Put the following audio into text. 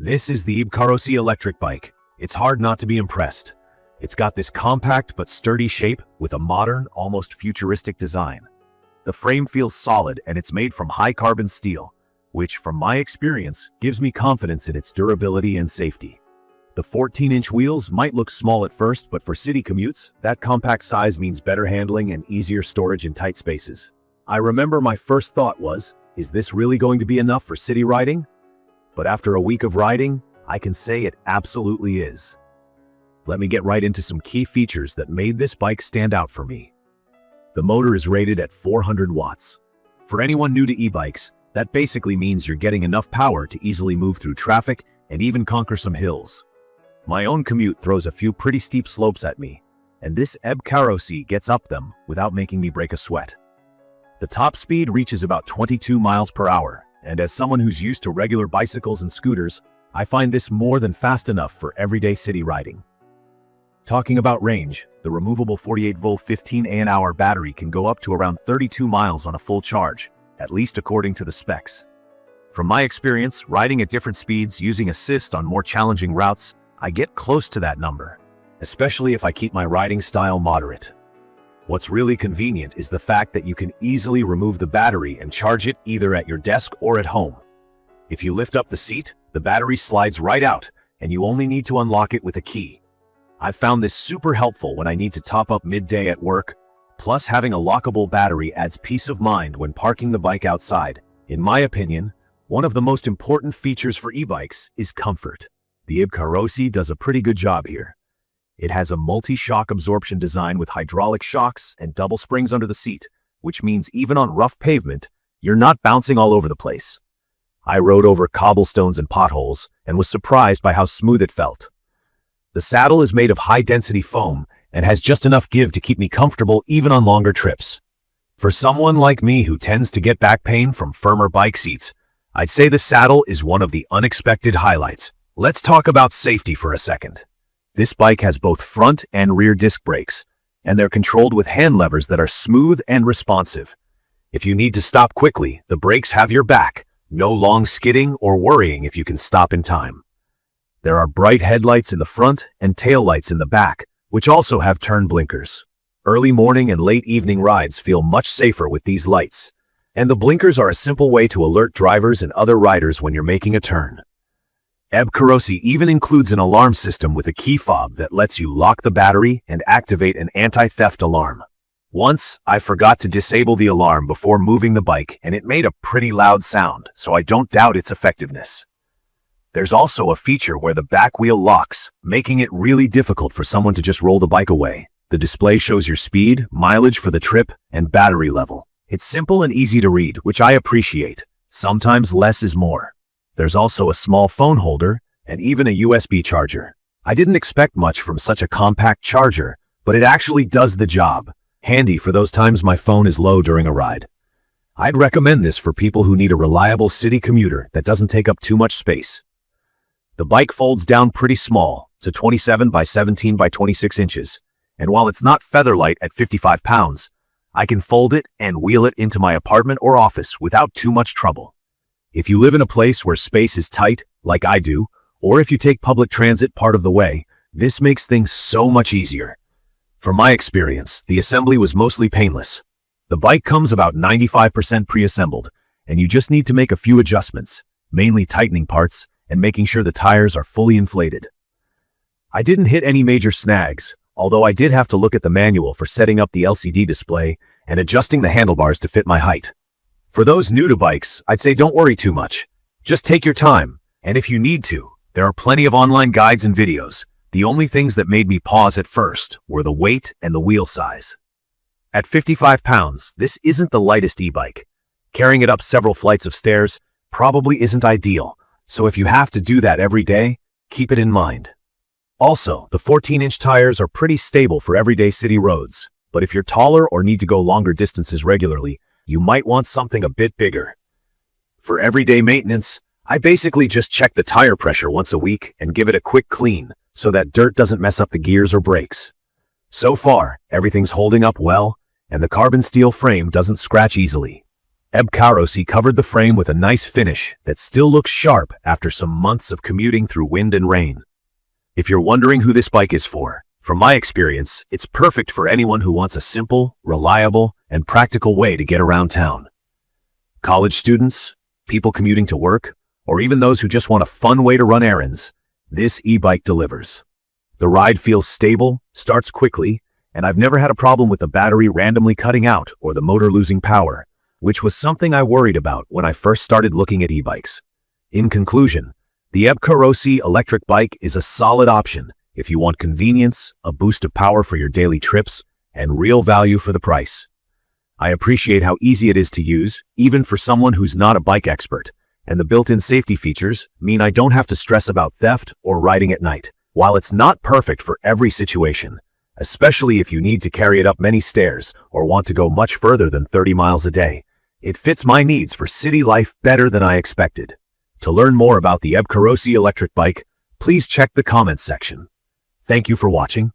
This is the EBKAROCY Electric Bike. It's hard not to be impressed. It's got this compact but sturdy shape with a modern, almost futuristic design. The frame feels solid and it's made from high-carbon steel, which, from my experience, gives me confidence in its durability and safety. The 14-inch wheels might look small at first, but for city commutes, that compact size means better handling and easier storage in tight spaces. I remember my first thought was, is this really going to be enough for city riding? But after a week of riding, I can say it absolutely is. Let me get right into some key features that made this bike stand out for me. The motor is rated at 400 watts. For anyone new to e-bikes, that basically means you're getting enough power to easily move through traffic and even conquer some hills. My own commute throws a few pretty steep slopes at me, and this EBKAROCY gets up them without making me break a sweat. The top speed reaches about 22 miles per hour, and as someone who's used to regular bicycles and scooters, I find this more than fast enough for everyday city riding. Talking about range, the removable 48-volt 15 Ah battery can go up to around 32 miles on a full charge, at least according to the specs. From my experience, riding at different speeds using assist on more challenging routes, I get close to that number, especially if I keep my riding style moderate. What's really convenient is the fact that you can easily remove the battery and charge it either at your desk or at home. If you lift up the seat, the battery slides right out, and you only need to unlock it with a key. I've found this super helpful when I need to top up midday at work, plus having a lockable battery adds peace of mind when parking the bike outside. In my opinion, one of the most important features for e-bikes is comfort. The EBKAROCY does a pretty good job here. It has a multi-shock absorption design with hydraulic shocks and double springs under the seat, which means even on rough pavement, you're not bouncing all over the place. I rode over cobblestones and potholes and was surprised by how smooth it felt. The saddle is made of high-density foam and has just enough give to keep me comfortable even on longer trips. For someone like me who tends to get back pain from firmer bike seats, I'd say the saddle is one of the unexpected highlights. Let's talk about safety for a second. This bike has both front and rear disc brakes, and they're controlled with hand levers that are smooth and responsive. If you need to stop quickly, the brakes have your back. No long skidding or worrying if you can stop in time. There are bright headlights in the front and tail lights in the back, which also have turn blinkers. Early morning and late evening rides feel much safer with these lights, and the blinkers are a simple way to alert drivers and other riders when you're making a turn. EBKAROCY even includes an alarm system with a key fob that lets you lock the battery and activate an anti-theft alarm. Once, I forgot to disable the alarm before moving the bike, and it made a pretty loud sound, so I don't doubt its effectiveness. There's also a feature where the back wheel locks, making it really difficult for someone to just roll the bike away. The display shows your speed, mileage for the trip, and battery level. It's simple and easy to read, which I appreciate. Sometimes less is more. There's also a small phone holder and even a USB charger. I didn't expect much from such a compact charger, but it actually does the job. Handy for those times my phone is low during a ride. I'd recommend this for people who need a reliable city commuter that doesn't take up too much space. The bike folds down pretty small, to 27 by 17 by 26 inches, and while it's not featherlight at 55 pounds, I can fold it and wheel it into my apartment or office without too much trouble. If you live in a place where space is tight, like I do, or if you take public transit part of the way, this makes things so much easier. From my experience, the assembly was mostly painless. The bike comes about 95% pre-assembled, and you just need to make a few adjustments, mainly tightening parts and making sure the tires are fully inflated. I didn't hit any major snags, although I did have to look at the manual for setting up the LCD display and adjusting the handlebars to fit my height. For those new to bikes, I'd say don't worry too much. Just take your time, and if you need to, there are plenty of online guides and videos. The only things that made me pause at first were the weight and the wheel size. At 55 pounds, this isn't the lightest e-bike. Carrying it up several flights of stairs probably isn't ideal, so if you have to do that every day, keep it in mind. Also, the 14-inch tires are pretty stable for everyday city roads, but if you're taller or need to go longer distances regularly, you might want something a bit bigger. For everyday maintenance, I basically just check the tire pressure once a week and give it a quick clean so that dirt doesn't mess up the gears or brakes. So far, everything's holding up well, and the carbon steel frame doesn't scratch easily. EBKAROCY covered the frame with a nice finish that still looks sharp after some months of commuting through wind and rain. If you're wondering who this bike is for, from my experience, it's perfect for anyone who wants a simple, reliable, and practical way to get around town. College students, people commuting to work, or even those who just want a fun way to run errands, this e-bike delivers. The ride feels stable, starts quickly, and I've never had a problem with the battery randomly cutting out or the motor losing power, which was something I worried about when I first started looking at e-bikes. In conclusion, the EBKAROCY Electric Bike is a solid option if you want convenience, a boost of power for your daily trips, and real value for the price. I appreciate how easy it is to use, even for someone who's not a bike expert, and the built-in safety features mean I don't have to stress about theft or riding at night. While it's not perfect for every situation, especially if you need to carry it up many stairs or want to go much further than 30 miles a day, it fits my needs for city life better than I expected. To learn more about the EBKAROCY Electric Bike, please check the comments section. Thank you for watching.